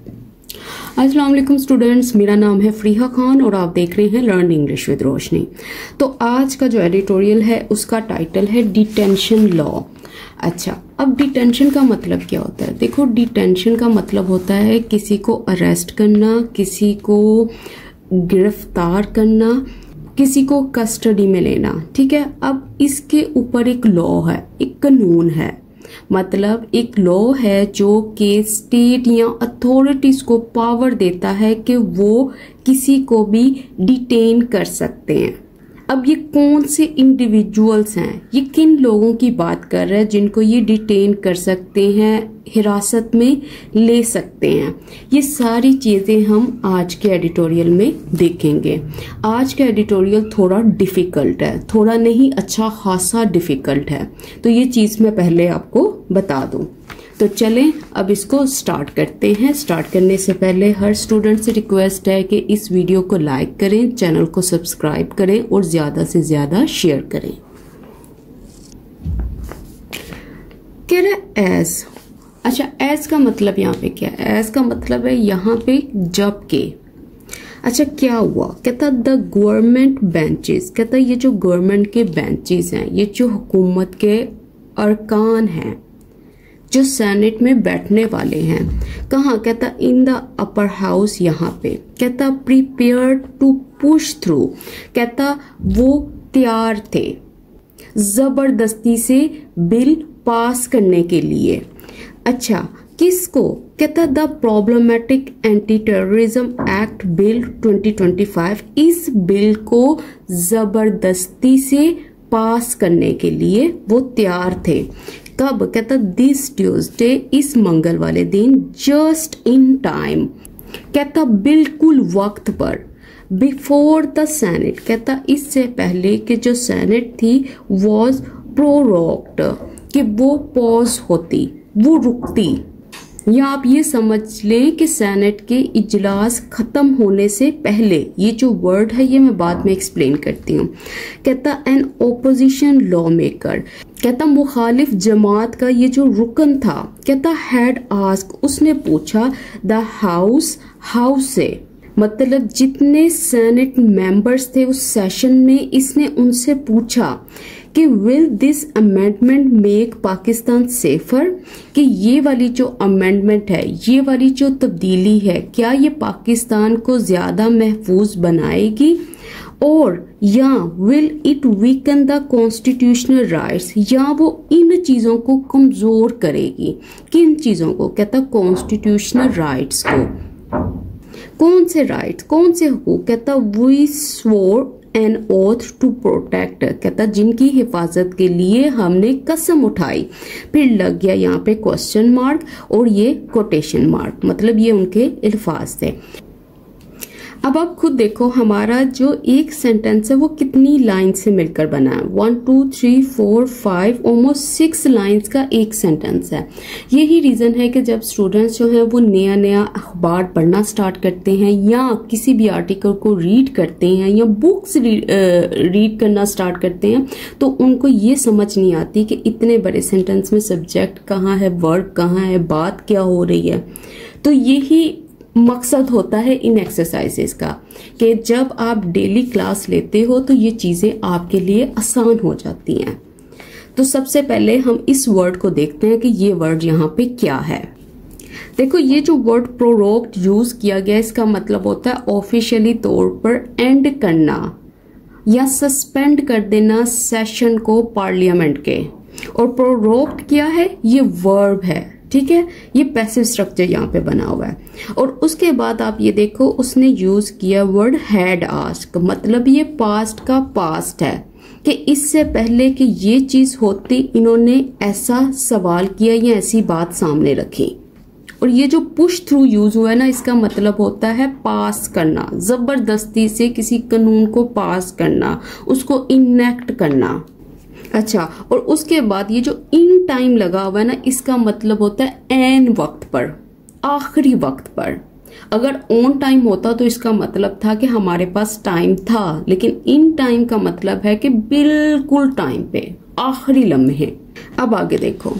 अस्सलाम वालेकुम स्टूडेंट्स, मेरा नाम है फरीहा खान और आप देख रहे हैं लर्न इंग्लिश विद रोशनी। तो आज का जो एडिटोरियल है उसका टाइटल है डिटेंशन लॉ। अच्छा, अब डिटेंशन का मतलब क्या होता है? देखो, डिटेंशन का मतलब होता है किसी को अरेस्ट करना, किसी को गिरफ्तार करना, किसी को कस्टडी में लेना। ठीक है, अब इसके ऊपर एक लॉ है, एक कानून है, मतलब एक लॉ है जो कि स्टेट या अथॉरिटीज को पावर देता है कि वो किसी को भी डिटेन कर सकते हैं। अब ये कौन से इंडिविजुअल्स हैं, ये किन लोगों की बात कर रहे हैं जिनको ये डिटेन कर सकते हैं, हिरासत में ले सकते हैं? ये सारी चीजें हम आज के एडिटोरियल में देखेंगे। आज का एडिटोरियल थोड़ा डिफिकल्ट है, थोड़ा नहीं, अच्छा खासा डिफिकल्ट है, तो ये चीज मैं पहले आपको बता दूं। तो चलें अब इसको स्टार्ट करते हैं। स्टार्ट करने से पहले हर स्टूडेंट से रिक्वेस्ट है कि इस वीडियो को लाइक करें, चैनल को सब्सक्राइब करें और ज्यादा से ज्यादा शेयर करें। कह रहा एज। अच्छा, एज का मतलब यहाँ पे क्या है? एज का मतलब है यहाँ पे जब के। अच्छा, क्या हुआ? कहता द गवर्नमेंट बेंचेस, कहता ये जो गवर्नमेंट के बेंचेस हैं, ये जो हुकूमत के अरकान हैं, जो सेनेट में बैठने वाले हैं, कहाँ? कहता इन द अपर हाउस, यहाँ पे। कहता प्रिपेयर टू पुश थ्रू, कहता वो तैयार थे जबरदस्ती से बिल पास करने के लिए। अच्छा, किसको? कहता the problematic anti terrorism act bill 2025, इस बिल को जबरदस्ती से पास करने के लिए वो तैयार थे। कब? कहता दिस ट्यूसडे, इस मंगल वाले दिन, जस्ट इन टाइम, कहता बिल्कुल वक्त पर, बिफोर द सेनेट, कहता इससे पहले कि जो सेनेट थी वॉज प्रोरोग्ड, कि वो पॉज होती, वो रुकती, या आप ये समझ लें कि सेनेट के इजलास खत्म होने से पहले। ये जो वर्ड है ये मैं बाद में एक्सप्लेन करती हूँ। कहता एन ओपोजिशन लॉ मेकर, कहता मुखालिफ जमात का ये जो रुकन था, कहता हैड आस्क, उसने पूछा द हाउस से, मतलब जितने सेनेट मेंबर्स थे उस सेशन में, इसने उनसे पूछा कि will this amendment make Pakistan safer, कि ये वाली जो अमेंडमेंट है, ये वाली जो तब्दीली है, क्या ये पाकिस्तान को ज्यादा महफूज बनाएगी, और या will it weaken the constitutional rights, या वो इन चीजों को कमजोर करेगी। किन चीजों को? कहता कॉन्स्टिट्यूशनल राइट्स को। कौन से राइट्स, कौन से हुकूक? कहता we swore an oath to protect, कहता जिनकी हिफाजत के लिए हमने कसम उठाई। फिर लग गया यहाँ पे क्वेश्चन मार्क और ये कोटेशन मार्क, मतलब ये उनके अल्फाज थे। अब आप खुद देखो हमारा जो एक सेंटेंस है वो कितनी लाइन से मिलकर बना है। 1 2 3 4 5 ऑलमोस्ट 6 लाइंस का एक सेंटेंस है। यही रीजन है कि जब स्टूडेंट्स जो हैं वो नया नया अखबार पढ़ना स्टार्ट करते हैं या किसी भी आर्टिकल को रीड करते हैं या बुक्स रीड करना स्टार्ट करते हैं, तो उनको ये समझ नहीं आती कि इतने बड़े सेंटेंस में सब्जेक्ट कहाँ है, वर्ब कहाँ है, बात क्या हो रही है। तो यही मकसद होता है इन एक्सरसाइजेस का कि जब आप डेली क्लास लेते हो तो ये चीजें आपके लिए आसान हो जाती हैं। तो सबसे पहले हम इस वर्ड को देखते हैं कि ये वर्ड यहाँ पे क्या है। देखो, ये जो वर्ड प्रोरोग्ड यूज किया गया, इसका मतलब होता है ऑफिशियली तौर पर एंड करना या सस्पेंड कर देना सेशन को पार्लियामेंट के। और प्रोरोग्ड क्या है? ये वर्ब है, ठीक है, ये पैसिव स्ट्रक्चर यहाँ पे बना हुआ है। और उसके बाद आप ये देखो उसने यूज किया वर्ड हैड आस्क, मतलब ये पास्ट का पास्ट है कि इससे पहले कि ये चीज होती इन्होंने ऐसा सवाल किया या ऐसी बात सामने रखी। और ये जो पुश थ्रू यूज हुआ है ना, इसका मतलब होता है पास करना, जबरदस्ती से किसी कानून को पास करना, उसको इनेक्ट करना। अच्छा, और उसके बाद ये जो इन टाइम लगा हुआ है ना, इसका मतलब होता है एन वक्त पर, आखिरी वक्त पर। अगर ऑन टाइम होता तो इसका मतलब था कि हमारे पास टाइम था, लेकिन इन टाइम का मतलब है कि बिल्कुल टाइम पे, आखिरी लम्हे। अब आगे देखो,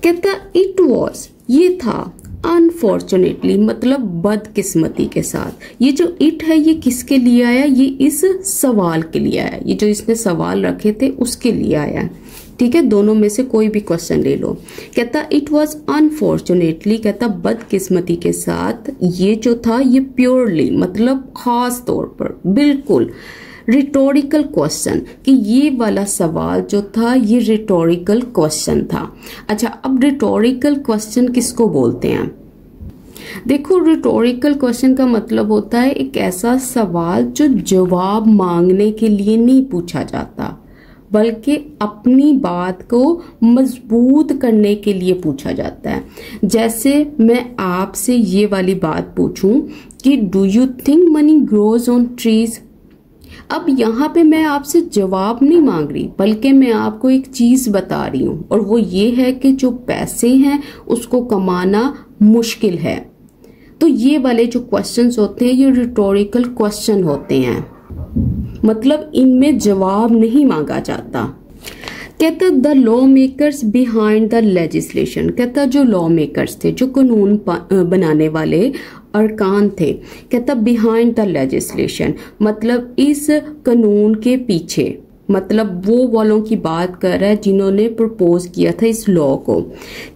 कहता इट वॉज, ये था अनफॉर्चुनेटली, मतलब बदकिस्मती के साथ। ये जो इट है ये किसके लिए आया, ये इस सवाल के लिए आया, ये जो इसने सवाल रखे थे उसके लिए आया। ठीक है, दोनों में से कोई भी क्वेश्चन ले लो। कहता इट वॉज अनफॉर्चुनेटली, कहता बदकिस्मती के साथ, ये जो था ये प्योरली मतलब खास तौर पर बिल्कुल रिटोरिकल क्वेश्चन, कि ये वाला सवाल जो था ये रिटोरिकल क्वेश्चन था। अच्छा, अब रिटोरिकल क्वेश्चन किसको बोलते हैं? देखो, रिटोरिकल क्वेश्चन का मतलब होता है एक ऐसा सवाल जो जवाब मांगने के लिए नहीं पूछा जाता, बल्कि अपनी बात को मजबूत करने के लिए पूछा जाता है। जैसे मैं आपसे ये वाली बात पूछूं कि do you think money grows on trees. अब यहाँ पे मैं आपसे जवाब नहीं मांग रही, बल्कि मैं आपको एक चीज बता रही हूँ, और वो ये है कि जो पैसे हैं उसको कमाना मुश्किल है। तो ये वाले जो क्वेश्चंस होते हैं ये रिटोरिकल क्वेश्चन होते हैं, मतलब इनमें जवाब नहीं मांगा जाता। कहता the law makers behind the legislation, कहता जो लॉ मेकर्स थे, जो कानून बनाने वाले अरकान थे, कहता बिहाइंड द लेजिस्लेशन मतलब इस कानून के पीछे, मतलब वो वालों की बात कर रहा है जिन्होंने प्रपोज किया था इस लॉ को।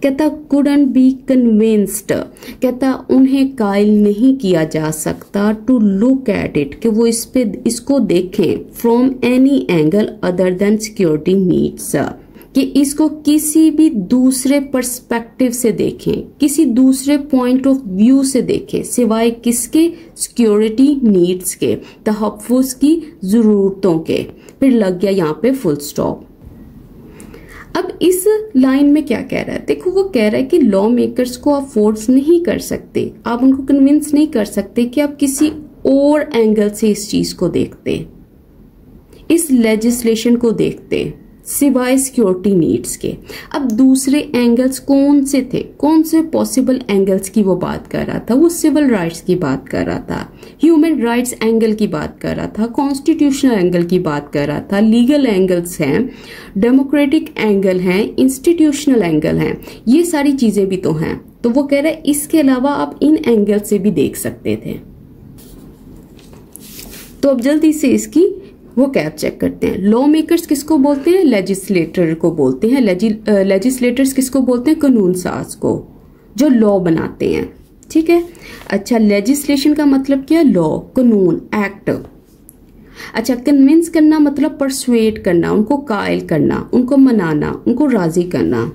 कहता कुडंट बी कन्विंस्ड, कहता उन्हें कायल नहीं किया जा सकता टू लुक एट इट, कि वो इसको देखें from any angle other than security needs, कि इसको किसी भी दूसरे पर्सपेक्टिव से देखें, किसी दूसरे पॉइंट ऑफ व्यू से देखें, सिवाय किसके, सिक्योरिटी नीड्स के, तहफ्फुज़ की जरूरतों के। फिर लग गया यहाँ पे फुल स्टॉप। अब इस लाइन में क्या कह रहा है? देखो, वो कह रहा है कि लॉ मेकर्स को आप फोर्स नहीं कर सकते, आप उनको कन्विंस नहीं कर सकते कि आप किसी और एंगल से इस चीज को देखते, इस लेजिस्लेशन को देखते, सिवाय सिक्योरिटी नीड्स के। अब दूसरे एंगल्स कौन से थे, कौन से पॉसिबल एंगल्स की वो बात कर रहा था? वो सिविल राइट्स की बात कर रहा था, ह्यूमन राइट्स एंगल की बात कर रहा था, कॉन्स्टिट्यूशनल एंगल की बात कर रहा था, लीगल एंगल्स हैं, डेमोक्रेटिक एंगल हैं, इंस्टीट्यूशनल एंगल हैं, ये सारी चीजें भी तो हैं। तो वो कह रहे हैं इसके अलावा आप इन एंगल से भी देख सकते थे। तो अब जल्दी से इसकी वो कैप चेक करते हैं। लॉ मेकर्स किसको बोलते हैं? लेजिस्लेटर को बोलते हैं। लेजिस्लेटर्स किसको बोलते हैं? कानून साज को, जो लॉ बनाते हैं। ठीक है। अच्छा, लेजिस्लेशन का मतलब क्या? लॉ, कानून, एक्ट। अच्छा, कन्विंस करना मतलब परसुएट करना, उनको कायल करना, उनको मनाना, उनको राजी करना।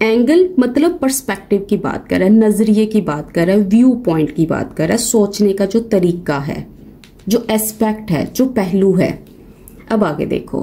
एंगल मतलब पर्सपेक्टिव की बात कर रहा है, नजरिए की बात कर रहा है, व्यू पॉइंट की बात कर रहा है, सोचने का जो तरीका है, जो एस्पेक्ट है, जो पहलू है। अब आगे देखो,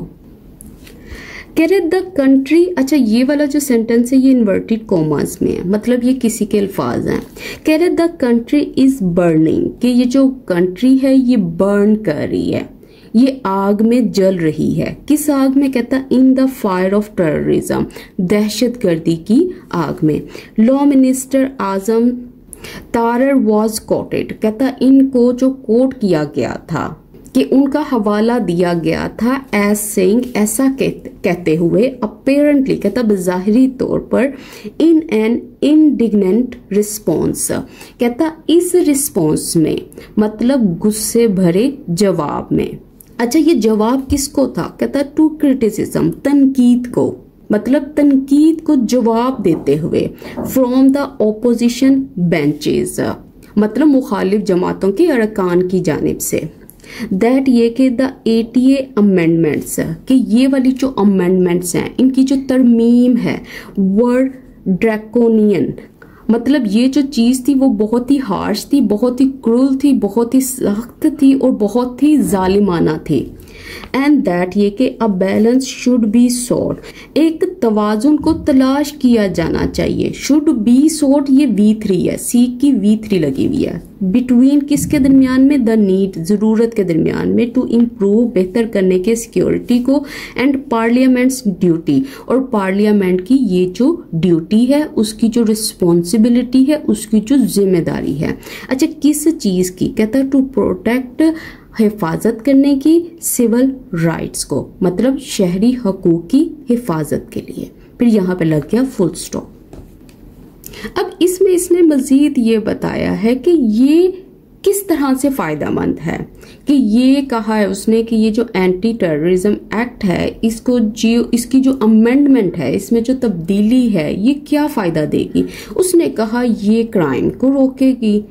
कह रहे द कंट्री। अच्छा, ये वाला जो सेंटेंस है ये इन्वर्टेड कॉमास में है, मतलब ये किसी के अल्फाज हैं। कह रहे द कंट्री इज बर्निंग, कि ये जो कंट्री है ये बर्न कर रही है, ये आग में जल रही है। किस आग में? कहता in the fire of terrorism, दहशतगर्दी की आग में। Law minister Azam Tarar was coated, कहता इनको जो कोट किया गया था, कि उनका हवाला दिया गया था एज सेइंग, ऐसा कहते हुए, अपेरेंटली, कहता बज़ाहिरी तौर पर, इन एन इंडिग्नेंट रिस्पॉन्स, कहता इस रिस्पॉन्स में मतलब गुस्से भरे जवाब में। अच्छा, ये जवाब किसको था? कहता टू क्रिटिसिज्म, तनकीद को, मतलब तनकीद को जवाब देते हुए, फ्रॉम द ओपोजिशन बेंचेस, मतलब मुखालिफ जमातों के अरकान की जानिब से। दैट ये कि द 80 अमेंडमेंट्स, कि ये वाली जो अमेंडमेंट्स हैं, इनकी जो तरमीम है, वर ड्रैकोनियन, मतलब ये जो चीज थी वो बहुत ही हार्श थी, बहुत ही क्रूल थी, बहुत ही सख्त थी और बहुत ही जालिमाना थी। एंड दैट ये कि a balance should be sought, एक तवाजुन को तलाश किया जाना चाहिए। शुड बी सॉट, ये V3 है, सी की V3 लगी हुई है। बिटवीन किसके दरमियान में? द नीड, जरूरत के दरमियान में, टू इम्प्रूव, बेहतर करने के सिक्योरिटी को, एंड पार्लियामेंट्स ड्यूटी, और पार्लियामेंट की ये जो ड्यूटी है, उसकी जो रिस्पॉन्सिबिलिटी है, उसकी जो जिम्मेदारी है। अच्छा, किस चीज की? कहता है टू प्रोटेक्ट, हिफाजत करने की, सिविल राइट्स को, मतलब शहरी हकूक की हिफाजत के लिए। फिर यहाँ पे लग गया फुल स्टॉप। अब इसमें इसने मजीद ये बताया है कि ये किस तरह से फायदेमंद है, कि ये कहा है उसने कि ये जो एंटी टेररिज्म एक्ट है इसकी जो अमेंडमेंट है, इसमें जो तब्दीली है, ये क्या फायदा देगी। उसने कहा ये क्राइम को रोकेगी,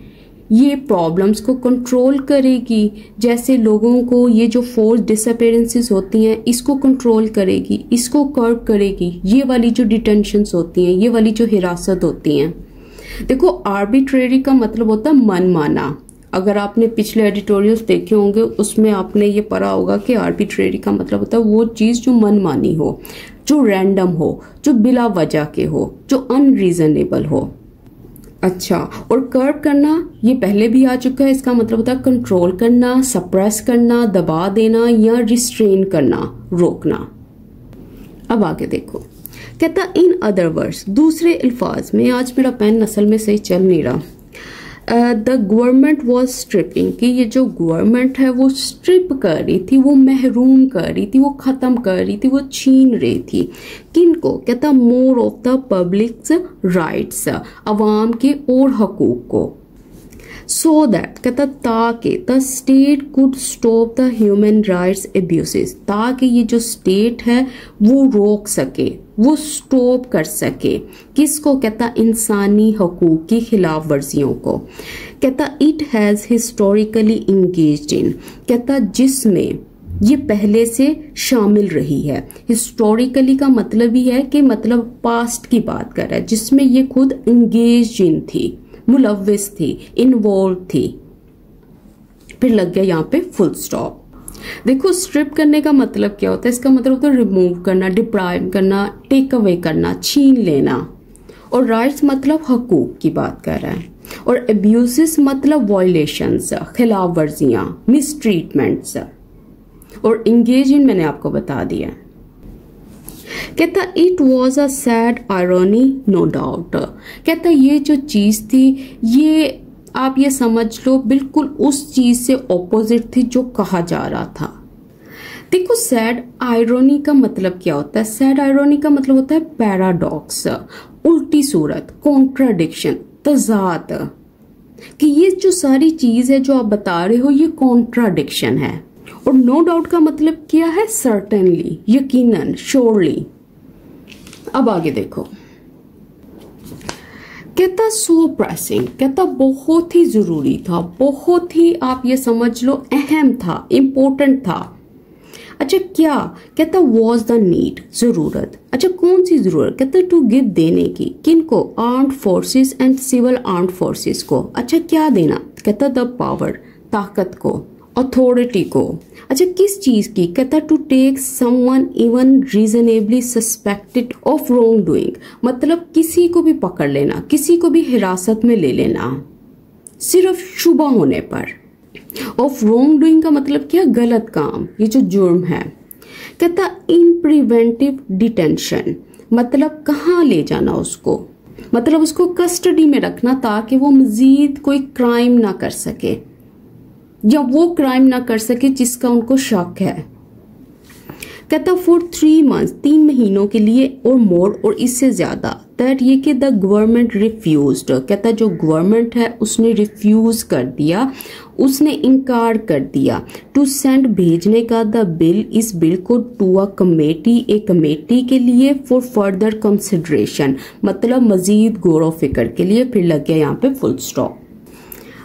ये प्रॉब्लम्स को कंट्रोल करेगी, जैसे लोगों को ये जो फोर्स डिसअपीयरेंसेस होती हैं इसको कंट्रोल करेगी, इसको कर्ब करेगी, ये वाली जो डिटेंशंस होती हैं, ये वाली जो हिरासत होती हैं। देखो आर्बिट्रेरी का मतलब होता है मनमाना। अगर आपने पिछले एडिटोरियल्स देखे होंगे उसमें आपने ये पढ़ा होगा कि आर्बिट्रेरी का मतलब होता है वो चीज जो मनमानी हो, जो रैंडम हो, जो बिला वजह के हो, जो अनरीजनेबल हो। अच्छा, और कर्ब करना ये पहले भी आ चुका है, इसका मतलब होता है कंट्रोल करना, सप्रेस करना, दबा देना या रिस्ट्रेन करना, रोकना। अब आगे देखो, कहता इन अदर वर्ड्स, दूसरे अल्फाज में, आज मेरा पेन असल में सही चल नहीं रहा, द गवर्नमेंट वॉज स्ट्रिपिंग, कि ये जो गवर्नमेंट है वो स्ट्रिप कर रही थी, वो महरूम कर रही थी, वो खत्म कर रही थी, वो छीन रही थी। किनको? कहता more of the public rights, अवाम के और हकूक को। सो दैट, कहता ताकि the state could stop the human rights abuses, ताकि ये जो स्टेट है वो रोक सके, वो स्टॉप कर सके। किसको? कहता इंसानी हकूक की खिलाफ वर्जियों को। कहता इट हैज हिस्टोरिकली इंगेज्ड इन, कहता जिसमें ये पहले से शामिल रही है। हिस्टोरिकली का मतलब ही है कि मतलब पास्ट की बात कर रहा है, जिसमें ये खुद इंगेज्ड इन थी, मुलव्विस थी, इन्वॉल्व थी। फिर लग गया यहाँ पे फुल स्टॉप। देखो स्ट्रिप करने का मतलब क्या होता है, इसका मतलब होता है रिमूव करना, डिप्राइव करना, टेक अवे करना, छीन लेना। और राइट्स मतलब हकूक की बात कर रहा है, और एब्यूजेस मतलब वायलेशंस, खिलाफ वर्जियां, मिसट्रीटमेंट्स। और इंगेज इन मैंने आपको बता दिया। कहता it was a sad irony no doubt, कहता ये जो चीज थी ये आप ये समझ लो बिल्कुल उस चीज से ऑपोजिट थी जो कहा जा रहा था। देखो सैड आयरनी का मतलब क्या होता है? सैड आयरनी का मतलब होता है पैराडॉक्स, उल्टी सूरत, कॉन्ट्राडिक्शन, तजाद, कि ये जो सारी चीज है जो आप बता रहे हो ये कॉन्ट्राडिक्शन है। और नो डाउट का मतलब क्या है? सर्टेनली, यकीनन, श्योरली। अब आगे देखो, कहता सो प्रेसिंग, कहता बहुत ही जरूरी था, बहुत ही आप ये समझ लो अहम था, इंपॉर्टेंट था। अच्छा क्या? कहता वॉज द नीड, जरूरत। अच्छा कौन सी जरूरत? कहता टू गिव, देने की। किनको? Armed forces and civil armed forces को। अच्छा क्या देना? कहता द पावर, ताकत को, अथॉरिटी को। अच्छा किस चीज की? कहता to take someone even reasonably suspected of wrongdoing, मतलब किसी को भी पकड़ लेना, किसी को भी हिरासत में ले लेना सिर्फ शुबा होने पर। ऑफ रॉन्ग डूइंग का मतलब क्या? गलत काम, ये जो जुर्म है। कहता इन प्रिवेंटिव डिटेंशन, मतलब कहाँ ले जाना उसको, मतलब उसको कस्टडी में रखना ताकि वो मजीद कोई क्राइम ना कर सके, या वो क्राइम ना कर सके जिसका उनको शक है। कहता फॉर 3 months, 3 महीनों के लिए, और मोर, और इससे ज्यादा। दैट ये कि द गवर्नमेंट रिफ्यूज्ड, कहता जो गवर्नमेंट है उसने रिफ्यूज कर दिया, उसने इनकार कर दिया। टू सेंड, भेजने का, द बिल, इस बिल को, टू अ कमेटी, एक कमेटी के लिए, फॉर फर्दर कंसिडरेशन, मतलब मजीद गौर फिक्र के लिए। फिर लग गया यहाँ पे फुल स्टॉप।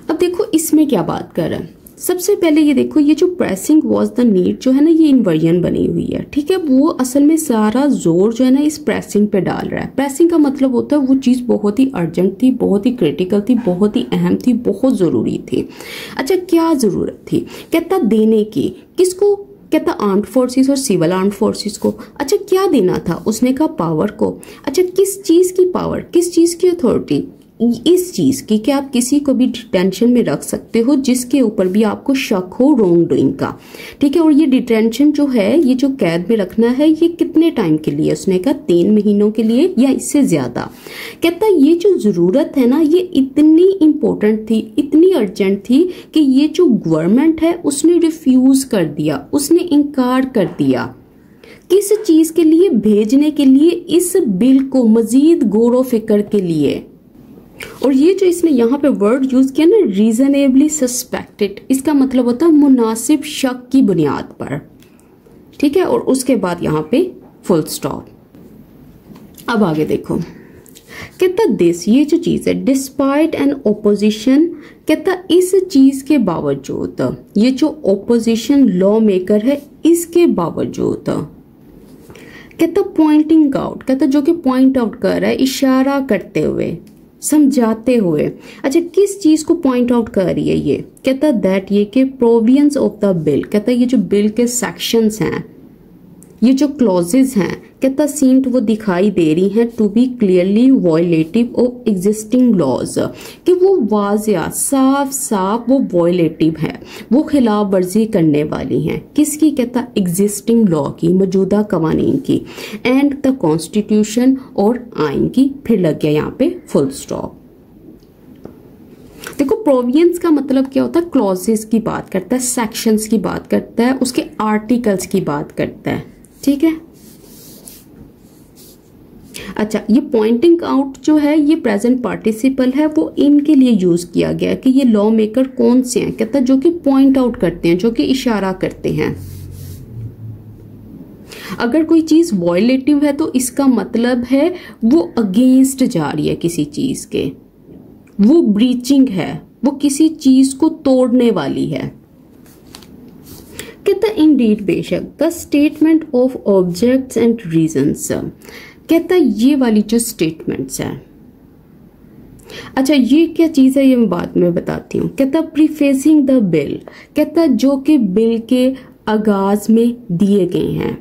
अब देखो इसमें क्या बात कर रहा है। सबसे पहले ये देखो, ये जो प्रेसिंग वॉज द नीड जो है ना, ये इन्वर्जन बनी हुई है, ठीक है। वो असल में सारा जोर जो है ना इस प्रेसिंग पे डाल रहा है। प्रेसिंग का मतलब होता है वो चीज बहुत ही अर्जेंट थी, बहुत ही क्रिटिकल थी, बहुत ही अहम थी, बहुत जरूरी थी। अच्छा क्या जरूरत थी? कहता देने की। किसको? कहता आर्म्ड फोर्सेस और सिविल आर्म्ड फोर्सेस को। अच्छा क्या देना था? उसने कहा पावर को। अच्छा किस चीज की पावर, किस चीज की अथॉरिटी? इस चीज की कि आप किसी को भी डिटेंशन में रख सकते हो जिसके ऊपर भी आपको शक हो रॉन्ग डूइंग का, ठीक है। और ये डिटेंशन जो है, ये जो कैद में रखना है, ये कितने टाइम के लिए? उसने कहा 3 महीनों के लिए या इससे ज्यादा। कहता ये जो जरूरत है ना, ये इतनी इंपॉर्टेंट थी, इतनी अर्जेंट थी कि ये जो गवर्नमेंट है उसने रिफ्यूज कर दिया, उसने इनकार कर दिया। किस चीज के लिए? भेजने के लिए इस बिल को, मजीद गौर व फिक्र के लिए। और ये जो इसने यहाँ पे वर्ड यूज किया ना, रीजनेबली सस्पेक्टेड, इसका मतलब होता है मुनासिब शक की बुनियाद पर, ठीक है। और उसके बाद यहाँ पे फुल स्टॉप। अब आगे देखो, कहता दिस, ये जो चीज है, डिस्पाइट एन ओपोजिशन, कहता इस चीज के बावजूद, ये जो ओपोजिशन लॉ मेकर है इसके बावजूद, कहता पॉइंटिंग आउट, कहता जो कि पॉइंट आउट कर रहा है, इशारा करते हुए, समझाते हुए। अच्छा, किस चीज को पॉइंट आउट कर रही है ये, कहता दैट, ये के प्रोविजंस ऑफ द बिल, कहता ये जो बिल के सेक्शंस हैं, ये जो क्लॉजेज हैं, कहता सीम्ड, वो दिखाई दे रही हैं to be clearly violative of existing laws, कि वो वाजिया साफ साफ वो वॉयलेटिव है, वो खिलाफ वर्जी करने वाली हैं। किसकी, कहता एग्जिस्टिंग लॉ की, मौजूदा कवानीन की, एंड द कॉन्स्टिट्यूशन, और आइन की। फिर लग गया यहाँ पे फुल स्टॉप। देखो, प्रोविजंस का मतलब क्या होता है, क्लॉजेस की बात करता है, सेक्शंस की बात करता है, उसके आर्टिकल्स की बात करता है, ठीक है। अच्छा, ये पॉइंटिंग आउट जो है ये प्रेजेंट पार्टिसिपल है, वो इनके लिए यूज किया गया कि ये लॉ मेकर कौन से हैं, कहता जो कि पॉइंट आउट करते हैं, जो कि इशारा करते हैं। अगर कोई चीज वॉयलेटिव है तो इसका मतलब है वो अगेंस्ट जा रही है किसी चीज के, वो ब्रीचिंग है, वो किसी चीज को तोड़ने वाली है। कहता इंडीड, बेशक, the statement of objects and reasons, कहता ये वाली जो स्टेटमेंट्स है, अच्छा ये क्या चीज है ये मैं बाद में बताती हूँ। कहता प्रीफेसिंग द बिल, कहता जो कि बिल के आगाज में दिए गए हैं,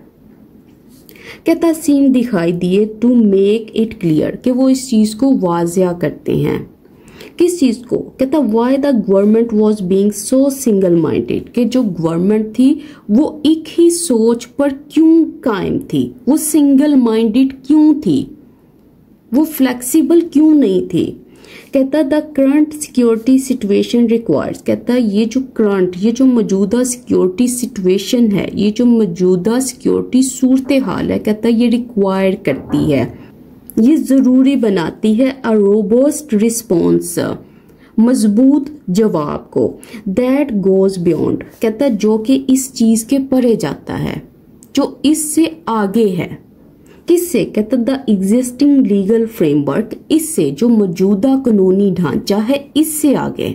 कहता सीन, दिखाई दिए, टू मेक इट क्लियर, कि वो इस चीज को वाजिया करते हैं। किस चीज को, कहता why the government was being so single minded, कि जो गवर्नमेंट थी वो एक ही सोच पर क्यों कायम थी, वो सिंगल माइंडेड क्यों थी, वो फ्लेक्सिबल क्यों नहीं थी। कहता the current security situation requires, कहता ये जो करंट, ये जो मौजूदा सिक्योरिटी सिचुएशन है, ये जो मौजूदा सिक्योरिटी सूरत हाल है, कहता ये रिक्वायर करती है, ये जरूरी बनाती है अ रोबस्ट रिस्पॉन्स, मजबूत जवाब को, दैट गोज बियॉन्ड, कहता जो कि इस चीज के परे जाता है, जो इससे आगे है। किससे, कहता द एग्जिस्टिंग लीगल फ्रेमवर्क, इससे जो मौजूदा कानूनी ढांचा है इससे आगे।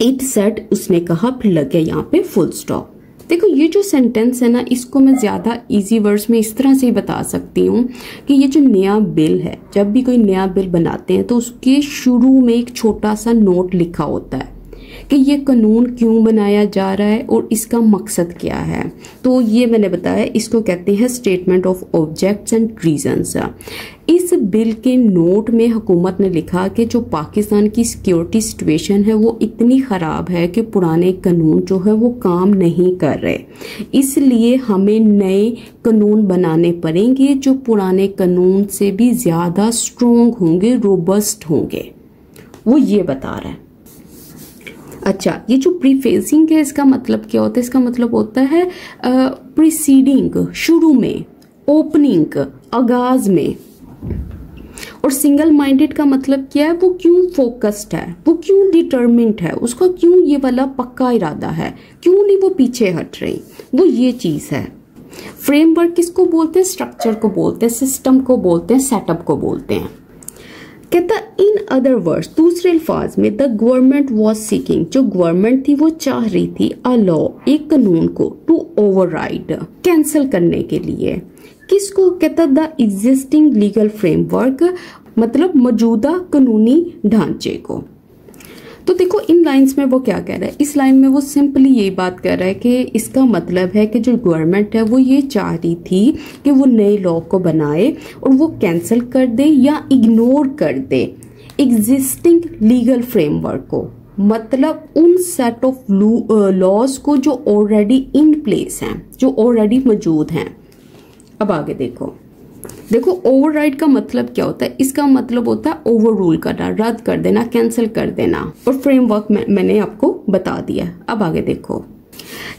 इट सेड, उसने कहा, फिर लग गया यहाँ पे फुल स्टॉप। देखो ये जो सेंटेंस है ना, इसको मैं ज़्यादा इजी वर्ड्स में इस तरह से ही बता सकती हूँ कि ये जो नया बिल है, जब भी कोई नया बिल बनाते हैं तो उसके शुरू में एक छोटा सा नोट लिखा होता है कि ये कानून क्यों बनाया जा रहा है और इसका मकसद क्या है। तो ये मैंने बताया, इसको कहते हैं statement of objects and reasons. इस बिल के नोट में हुकूमत ने लिखा कि जो पाकिस्तान की सिक्योरिटी सिचुएशन है वो इतनी ख़राब है कि पुराने कानून जो है वो काम नहीं कर रहे, इसलिए हमें नए कानून बनाने पड़ेंगे जो पुराने कानून से भी ज़्यादा स्ट्रोंग होंगे, रोबस्ट होंगे। वो ये बता रहा है। अच्छा, ये जो प्रीफेसिंग है इसका मतलब क्या होता है, इसका मतलब होता है प्रीसीडिंग, शुरू में, ओपनिंग, आगाज में। और सिंगल माइंडेड का मतलब क्या है, वो क्यों फोकस्ड है, वो क्यों डिटर्मिन्ड है, उसका क्यों ये वाला पक्का इरादा है, क्यों नहीं वो पीछे हट रही, वो ये चीज है। फ्रेमवर्क किसको बोलते हैं, स्ट्रक्चर को बोलते हैं, सिस्टम को बोलते हैं, सेटअप को बोलते हैं। कहता इन अदर वर्ड्स, दूसरे अल्फाज में, द गवर्नमेंट वॉज सीकिंग, जो गवर्नमेंट थी वो चाह रही थी, अ लॉ, एक कानून को, टू ओवरराइड, कैंसिल करने के लिए। किसको, कहता द एग्जिस्टिंग लीगल फ्रेमवर्क, मतलब मौजूदा कानूनी ढांचे को। तो देखो इन लाइंस में वो क्या कह रहा है, इस लाइन में वो सिंपली यही बात कर रहा है कि इसका मतलब है कि जो गवर्नमेंट है वो ये चाह रही थी कि वो नए लॉ को बनाए और वो कैंसिल कर दे या इग्नोर कर दे एग्जिस्टिंग लीगल फ्रेमवर्क को, मतलब उन सेट ऑफ लॉज को जो ऑलरेडी इन प्लेस हैं, जो ऑलरेडी मौजूद हैं। अब आगे देखो ओवरराइड का मतलब क्या होता है, इसका मतलब होता है ओवर रूल करना, रद्द कर देना, कैंसिल कर देना। और फ्रेमवर्क मैंने आपको बता दिया। अब आगे देखो,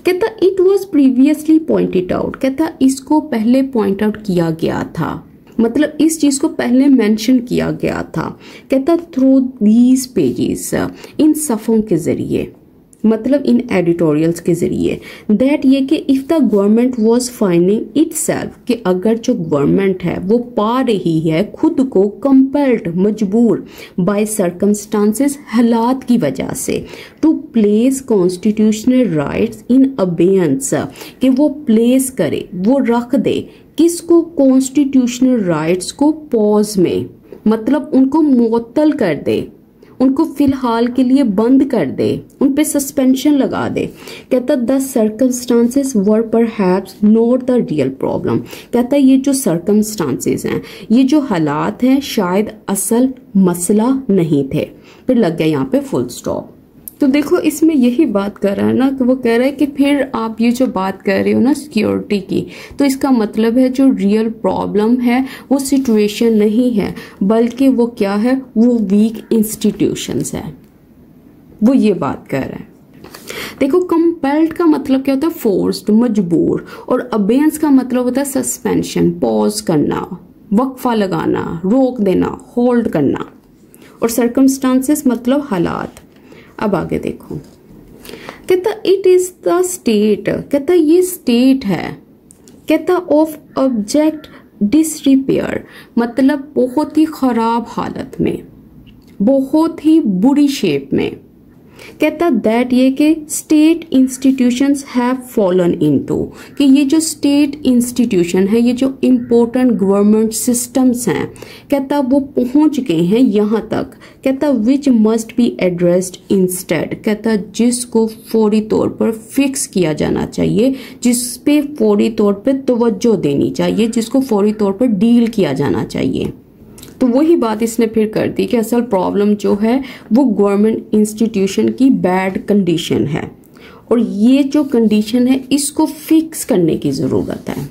कहता it was previously pointed out, कहता इसको पहले पॉइंट आउट किया गया था। मतलब इस चीज को पहले मेंशन किया गया था। कहता थ्रू दीज पेजेस, इन सफ़ों के जरिए, मतलब इन एडिटोरियल्स के जरिए, दैट ये कि if the government was finding itself, कि अगर जो गवर्नमेंट है वो पा रही है खुद को कंपेल्ड, मजबूर, बाय सर्कमस्टांसेस, हालात की वजह से, to place constitutional rights in abeyance, कि वो प्लेस करे, वो रख दे किसको, कॉन्स्टिट्यूशनल राइट्स को पॉज में, मतलब उनको मुअत्तल कर दे, उनको फिलहाल के लिए बंद कर दे, उन पे सस्पेंशन लगा दे। कहता the circumstances were perhaps not the real problem. कहता ये जो सर्कमस्टांसेस हैं, ये जो हालात हैं, शायद असल मसला नहीं थे। फिर लग गया यहाँ पे फुल स्टॉप। तो देखो इसमें यही बात कर रहा है ना, कि वो कह रहा है कि फिर आप ये जो बात कर रहे हो ना सिक्योरिटी की, तो इसका मतलब है जो रियल प्रॉब्लम है वो सिचुएशन नहीं है, बल्कि वो क्या है, वो वीक इंस्टीट्यूशंस है। वो ये बात कर रहा है। देखो कंपेल्ड का मतलब क्या होता है, फोर्स्ड, मजबूर, और अबेयंस का मतलब होता है सस्पेंशन, पॉज करना, वक्फा लगाना, रोक देना, होल्ड करना, और सर्कमस्टांसेस मतलब हालात। अब आगे देखो, कहता इट इज द स्टेट, कहता ये स्टेट है, कहता ऑफ ऑब्जेक्ट डिसरिपेयर, मतलब बहुत ही खराब हालत में, बहुत ही बुरी शेप में। कहता दैट ये कि state institutions have fallen into, कि ये जो स्टेट इंस्टीट्यूशन है, ये जो इम्पोर्टेंट गवर्नमेंट सिस्टम्स हैं, कहता वो पहुंच गए हैं यहाँ तक। कहता which must be addressed instead, कहता जिसको फौरी तौर पर फिक्स किया जाना चाहिए, जिस पे फौरी तौर पर तवज्जो देनी चाहिए, जिसको फौरी तौर पर डील किया जाना चाहिए। तो वही बात इसने फिर कर दी कि असल प्रॉब्लम जो है वो गवर्नमेंट इंस्टीट्यूशन की बैड कंडीशन है, और ये जो कंडीशन है इसको फिक्स करने की ज़रूरत है।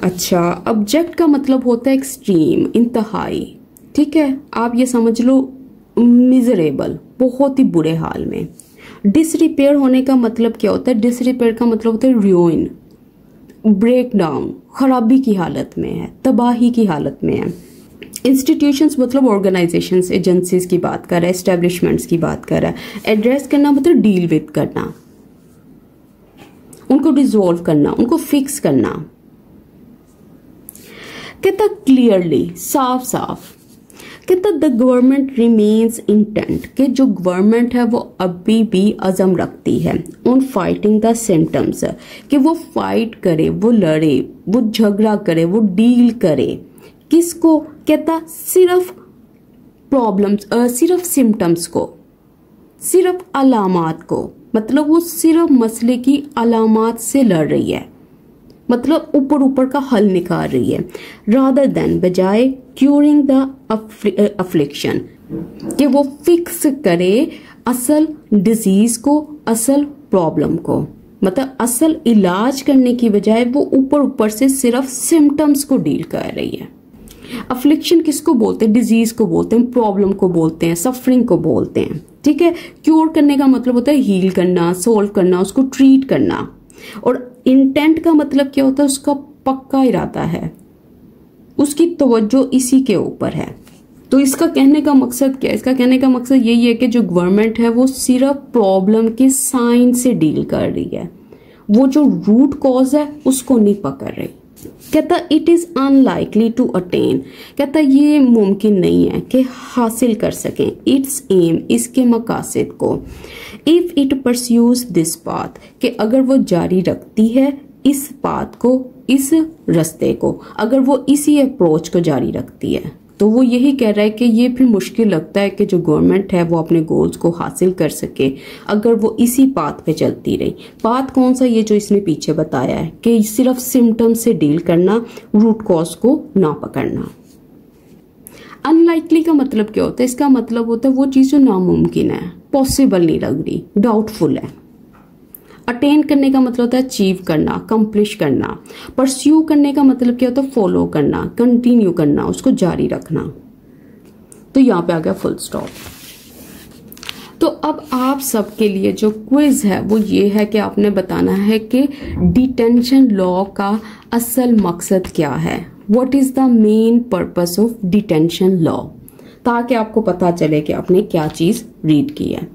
अच्छा, ऑब्जेक्ट का मतलब होता है एक्सट्रीम, इंतहाई, ठीक है, आप ये समझ लो मिजरेबल, बहुत ही बुरे हाल में। डिसरिपेयर होने का मतलब क्या होता है, डिसरिपेयर का मतलब होता है रुइन, ब्रेक डाउन, खराबी की हालत में है, तबाही की हालत में है। इंस्टीट्यूशंस मतलब ऑर्गेनाइजेशंस, एजेंसीज की बात कर रहा है, एस्टेब्लिशमेंट्स की बात कर रहा है। एड्रेस करना मतलब डील विद करना, उनको डिसॉल्व करना, उनको फिक्स करना। कहता क्लियरली, साफ साफ, कहता द गवर्नमेंट रिमेन्स इंटेंट, कि जो गवर्नमेंट है वो अभी भी अज़म रखती है ऑन फाइटिंग द सिम्टम्स, कि वो फाइट करे, वो लड़े, वो झगड़ा करे, वो डील करे। किसको, कहता सिर्फ प्रॉब्लम्स, सिर्फ सिम्टम्स को, सिर्फ अलामात को, मतलब वो सिर्फ मसले की अलामात से लड़ रही है, मतलब ऊपर ऊपर का हल निकाल रही है। रादर देन, बजाय क्यूरिंग द अफ्लिक्शन, कि वो फिक्स करे असल डिजीज को, असल प्रॉब्लम को, मतलब असल इलाज करने की बजाय वो ऊपर ऊपर से सिर्फ सिम्टम्स को डील कर रही है। अफ्लिक्शन किसको बोलते हैं, डिजीज को बोलते हैं, प्रॉब्लम को बोलते हैं, सफरिंग को बोलते हैं, ठीक है। क्योर करने का मतलब होता है हील करना, सोल्व करना, उसको ट्रीट करना। और इंटेंट का मतलब क्या होता है, उसका पक्का इरादा है, उसकी तवज्जो इसी के ऊपर है। तो इसका कहने का मकसद क्या है, इसका कहने का मकसद यही है कि जो गवर्नमेंट है वो सिर्फ प्रॉब्लम के साइन से डील कर रही है, वो जो रूट कॉज है उसको नहीं पकड़ रही। कहता it is unlikely to attain, कहता ये मुमकिन नहीं है कि हासिल कर सकें इट्स एम, इसके मकासद को। If it pursues this path, कि अगर वो जारी रखती है इस पाथ को, इस रास्ते को, अगर वो इसी अप्रोच को जारी रखती है, तो वो यही कह रहा है कि ये फिर मुश्किल लगता है कि जो गवर्नमेंट है वो अपने गोल्स को हासिल कर सके अगर वो इसी पाथ पे चलती रही। पाथ कौन सा, ये जो इसने पीछे बताया है कि सिर्फ सिम्टम से डील करना, रूट कॉज को ना पकड़ना। अनलाइकली का मतलब क्या होता है, इसका मतलब होता है वो चीज जो नामुमकिन है, पॉसिबल नहीं लग रही, डाउटफुल है। अटेन करने का मतलब होता है अचीव करना, कंप्लीश करना। परस्यू करने का मतलब क्या होता है, फॉलो करना, कंटिन्यू करना, उसको जारी रखना। तो यहाँ पे आ गया फुल स्टॉप। तो अब आप सबके लिए जो क्विज है वो ये है कि आपने बताना है कि डिटेंशन लॉ का असल मकसद क्या है, what is the main purpose of detention law, ताकि आपको पता चले कि आपने क्या चीज रीड की है।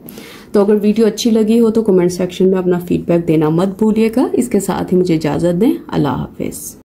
तो अगर वीडियो अच्छी लगी हो तो कमेंट सेक्शन में अपना फीडबैक देना मत भूलिएगा। इसके साथ ही मुझे इजाजत दें। अल्लाह हाफिज।